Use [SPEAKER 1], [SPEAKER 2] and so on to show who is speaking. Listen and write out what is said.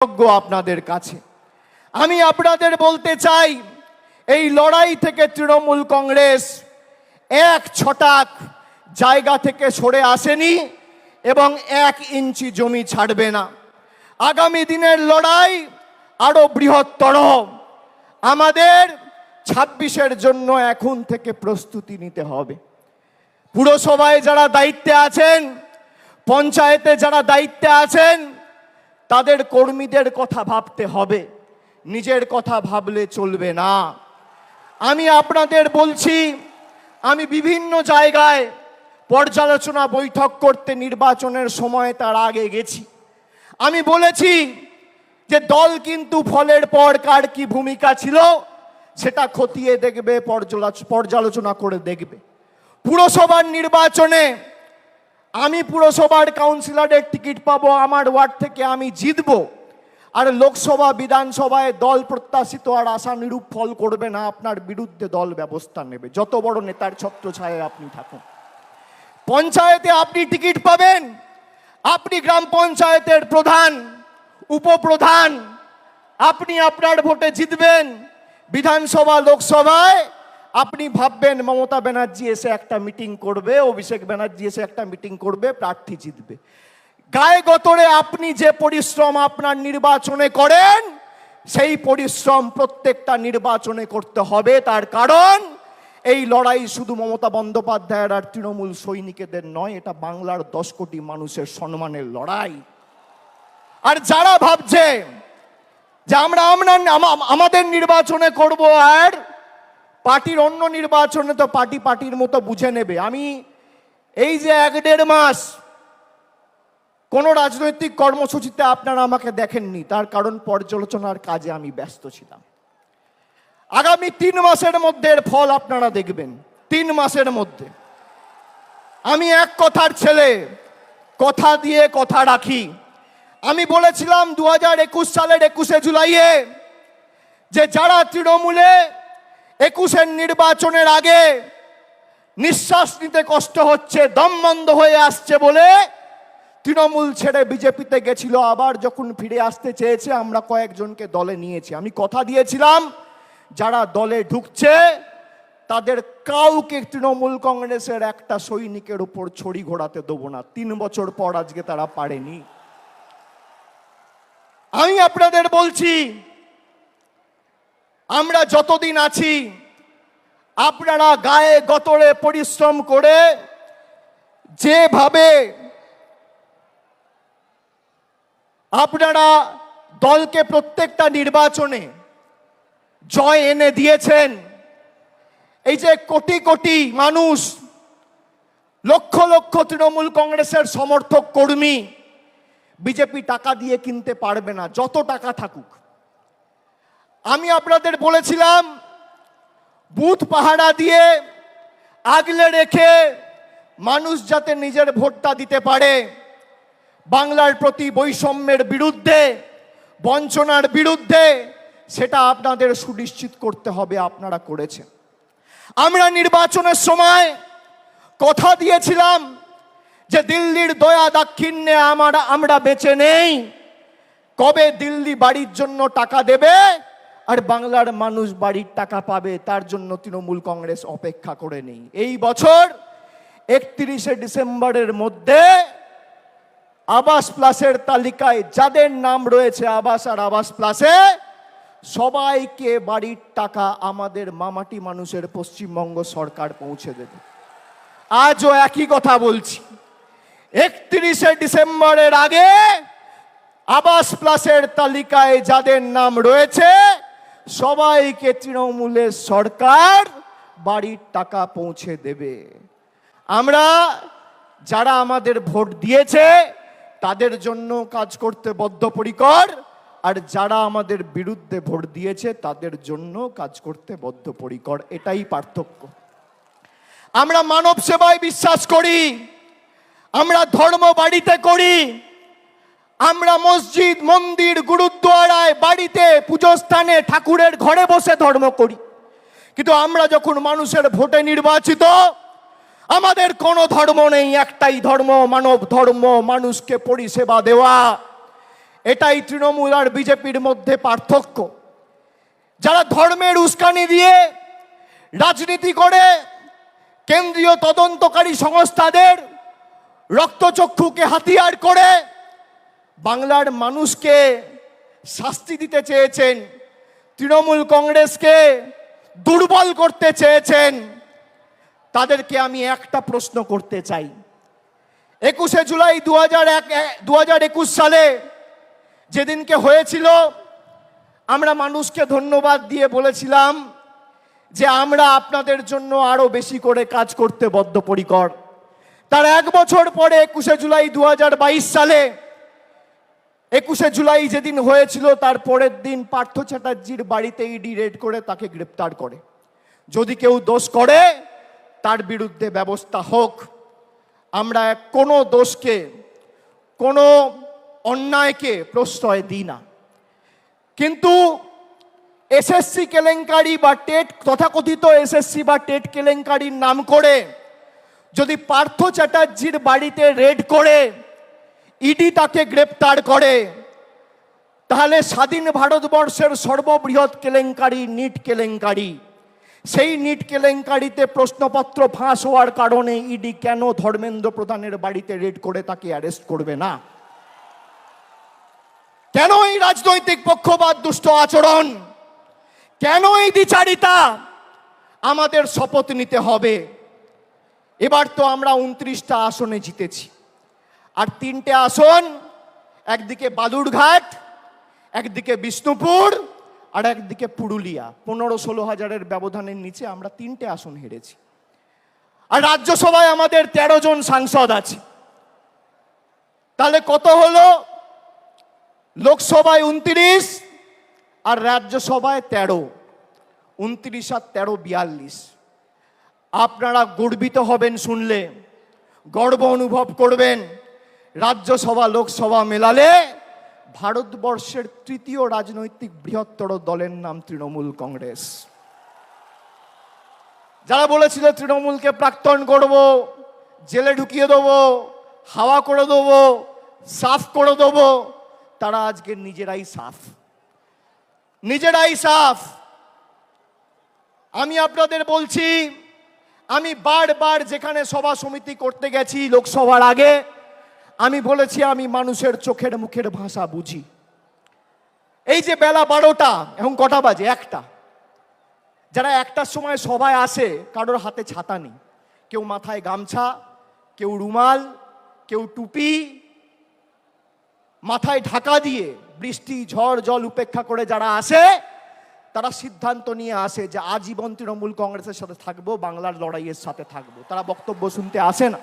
[SPEAKER 1] আপনাদের কাছে আমি আপনাদের বলতে চাই, এই লড়াই থেকে তৃণমূল কংগ্রেস এক ছটাক জায়গা থেকে সরে আসেনি এবং 1 ইঞ্চি জমি ছাড়বে না। আগামী দিনের লড়াই আরো বৃহত্তর। আমাদের 26-এর জন্য এখন থেকে প্রস্তুতি নিতে হবে। পুরসভায় যারা দায়িত্বে আছেন, পঞ্চায়েতে যারা দায়িত্বে আছেন, তাদের কর্মীদের কথা ভাবতে হবে, নিজের কথা ভাবলে চলবে না। আমি আপনাদের বলছি, আমি বিভিন্ন জায়গায় পর্যালোচনা বৈঠক করতে নির্বাচনের সময় তার আগে গেছি। আমি বলেছি যে দল কিন্তু ফলের পর কার কি ভূমিকা ছিল সেটা খতিয়ে দেখবে, পর্যালোচনা করে দেখবে। পুরসভার নির্বাচনে আমি পুরসভার কাউন্সিলরের টিকিট পাবো, আমার ওয়ার্ড থেকে আমি জিতবো, আর লোকসভা বিধানসভায় দল প্রত্যাশিত আর আশানুরূপ ফল করবে না, আপনার বিরুদ্ধে দল ব্যবস্থা নেবে, যত বড় নেতার ছত্রছায়ায় আপনি থাকুন। পঞ্চায়েতে আপনি টিকিট পাবেন, আপনি গ্রাম পঞ্চায়েতের প্রধান, উপপ্রধান, আপনি আপনার ভোটে জিতবেন। বিধানসভা লোকসভায় আপনি ভাববেন মমতা ব্যানার্জি এসে একটা মিটিং করবে, অভিষেক ব্যানার্জি এসে একটা মিটিং করবে, প্রার্থী জিতবে। গায়ে গতরে আপনি যে পরিশ্রম আপনার নির্বাচনে করেন, সেই পরিশ্রম প্রত্যেকটা নির্বাচনে করতে হবে। তার কারণ এই লড়াই শুধু মমতা বন্দ্যোপাধ্যায়ের আর তৃণমূল সৈনিকদের নয়, এটা বাংলার 10 কোটি মানুষের সম্মানের লড়াই। আর যারা ভাবছে যে আমরা আমাদের নির্বাচনে করব আর পার্টির অন্য নির্বাচনে তো পার্টির মতো বুঝে নেবে, আমি এই যে 1-1.5 মাস কোনো রাজনৈতিক কর্মসূচিতে আপনারা আমাকে দেখেননি, তার কারণ পর্যালোচনার কাজে আমি ব্যস্ত ছিলাম। আগামী 3 মাসের মধ্যে এর ফল আপনারা দেখবেন। 3 মাসের মধ্যে। আমি এক কথার ছেলে, কথা দিয়ে কথা রাখি। আমি বলেছিলাম 2021 সালের 21শে জুলাইয়ে যে যারা তৃণমূলে 21-এর নির্বাচনের আগে নিঃশ্বাস নিতে কষ্ট হচ্ছে, দম বন্ধ হয়ে আসছে বলে তৃণমূল ছেড়ে বিজেপিতে গেছিল, আবার যখন ফিরে আসতে চেয়েছে আমরা কয়েকজনকে দলে নিয়েছি। আমি কথা দিয়েছিলাম যারা দলে ঢুকছে তাদের কাউকে তৃণমূল কংগ্রেসের একটা সৈনিকের উপর ছড়ি ঘোরাতে দেবো না। 3 বছর পর আজকে তারা পারেনি। আমি আপনাদের বলছি, আমরা যতদিন আছি আপনারা গায়ে গতরে পরিশ্রম করে যেভাবে আপনারা দলকে প্রত্যেকটা নির্বাচনে জয় এনে দিয়েছেন, এই যে কোটি কোটি মানুষ, লক্ষ লক্ষ তৃণমূল কংগ্রেসের সমর্থক কর্মী, বিজেপি টাকা দিয়ে কিনতে পারবে না, যত টাকা থাকুক। আমি আপনাদের বলেছিলাম বুথ পাহারা দিয়ে আগলে রেখে মানুষ যাতে নিজের ভোটটা দিতে পারে, বাংলার প্রতি বৈষম্যের বিরুদ্ধে, বঞ্চনার বিরুদ্ধে, সেটা আপনাদের সুনিশ্চিত করতে হবে। আপনারা করেছেন। আমরা নির্বাচনের সময় কথা দিয়েছিলাম যে দিল্লির দয়া দাক্ষিণ্যে আমরা বেঁচে নেই। কবে দিল্লি বাড়ির জন্য টাকা দেবে আর বাংলার মানুষ বাড়ির টাকা পাবে, তার জন্য তৃণমূল কংগ্রেস অপেক্ষা করে নেই। এই বছর 31শে ডিসেম্বরের মধ্যে আবাস প্লাসের তালিকায় যাদের নাম রয়েছে আবাস আর আবাস প্লাসে, সবাইকে বাড়ির টাকা আমাদের মামাটি মানুষের পশ্চিমবঙ্গ সরকার পৌঁছে দেবে। আজও একই কথা বলছি, 31শে ডিসেম্বরের আগে আবাস প্লাসের তালিকায় যাদের নাম রয়েছে সবাইকে তৃণমূলের সরকার বাড়ির টাকা পৌঁছে দেবে। আমরা যারা আমাদের ভোট দিয়েছে তাদের জন্য কাজ করতে বদ্ধপরিকর, আর যারা আমাদের বিরুদ্ধে ভোট দিয়েছে তাদের জন্য কাজ করতে বদ্ধপরিকর। এটাই পার্থক্য। আমরা মানব সেবায় বিশ্বাস করি, আমরা ধর্ম বাড়িতে করি, আমরা মসজিদ, মন্দির, গুরুদ্বারায়, বাড়িতে, পুজোস্থানে, ঠাকুরের ঘরে বসে ধর্ম করি। কিন্তু আমরা যখন মানুষের ভোটে নির্বাচিত, আমাদের কোনো ধর্ম নেই, একটাই ধর্ম, মানব ধর্ম, মানুষকে পরিষেবা দেওয়া। এটাই তৃণমূল আর বিজেপির মধ্যে পার্থক্য। যারা ধর্মের উস্কানি দিয়ে রাজনীতি করে, কেন্দ্রীয় তদন্তকারী সংস্থাদের রক্তচক্ষুকে হাতিয়ার করে বাংলার মানুষকে শাস্তি দিতে চেয়েছেন, তৃণমূল কংগ্রেসকে দুর্বল করতে চেয়েছেন, তাদেরকে আমি একটা প্রশ্ন করতে চাই। 21শে জুলাই 2021 সালে যেদিনকে হয়েছিল, আমরা মানুষকে ধন্যবাদ দিয়ে বলেছিলাম যে আমরা আপনাদের জন্য আরো বেশি করে কাজ করতে বদ্ধপরিকর। তার 1 বছর পরে 21শে জুলাই 2022 সালে 21শে জুলাই যেদিন হয়েছিল, তার পরের দিন পার্থ চ্যাটার্জির বাড়িতে ইডি রেড করে তাকে গ্রেপ্তার করে। যদি কেউ দোষ করে তার বিরুদ্ধে ব্যবস্থা হোক। আমরা কোনো দোষকে, কোনো অন্যায়কে প্রশ্রয় দিই না। কিন্তু এসএসসি কেলেঙ্কারি বা টেট, তথাকথিত এসএসসি বা টেট কেলেঙ্কারির নাম করে যদি পার্থ চ্যাটার্জির বাড়িতে রেড করে ইডি তাকে গ্রেপ্তার করে, তাহলে স্বাধীন ভারতবর্ষের সর্ববৃহৎ কেলেঙ্কারি নিট কেলেঙ্কারি, সেই নিট কেলেঙ্কারিতে প্রশ্নপত্র ফাঁস হওয়ার কারণে ইডি কেন ধর্মেন্দ্র প্রধানের বাড়িতে রেড করে তাকে অ্যারেস্ট করবে না? কেন এই রাজনৈতিক পক্ষপাত, দুষ্ট আচরণ, কেন এই দ্বিচারিতা? আমাদের শপথ নিতে হবে। এবার তো আমরা 29টা আসনে জিতেছি, আর 3টে আসন, একদিকে বালুরঘাট, একদিকে বিষ্ণুপুর, আর একদিকে পুরুলিয়া, 15-16 হাজারের ব্যবধানের নিচে আমরা 3টে আসন হেরেছি। আর রাজ্যসভায় আমাদের 13 জন সাংসদ আছে। তাহলে কত হলো? লোকসভায় 29 আর রাজ্যসভায় 13, 29 আর 13 42। আপনারা গর্বিত হবেন শুনলে, গর্ব অনুভব করবেন। রাজ্যসভা লোকসভা মেলালে ভারতবর্ষের 3য় রাজনৈতিক বৃহত্তর দলের নাম তৃণমূল কংগ্রেস। যারা বলেছিল তৃণমূলকে প্রাক্তন করব, জেলে ঢুকিয়ে দেবো, হাওয়া করে দেবো, সাফ করে দেবো, তারা আজকে নিজেরাই সাফ, নিজেরাই সাফ। আমি আপনাদের বলছি, আমি বারবার যেখানে সভা সমিতি করতে গেছি লোকসভার আগে, আমি বলেছি আমি মানুষের চোখের মুখের ভাষা বুঝি। এই যে বেলা 12টা, এখন কটা বাজে? 1টা। যারা 1টার সময় সভায় আসে, কারোর হাতে ছাতা নেই, কেউ মাথায় গামছা, কেউ রুমাল, কেউ টুপি, মাথায় ঢাকা দিয়ে বৃষ্টি ঝড় জল উপেক্ষা করে যারা আসে, তারা সিদ্ধান্ত নিয়ে আসে যে আজীবন তৃণমূল কংগ্রেসের সাথে থাকবো, বাংলার লড়াইয়ের সাথে থাকবো। তারা বক্তব্য শুনতে আসে না।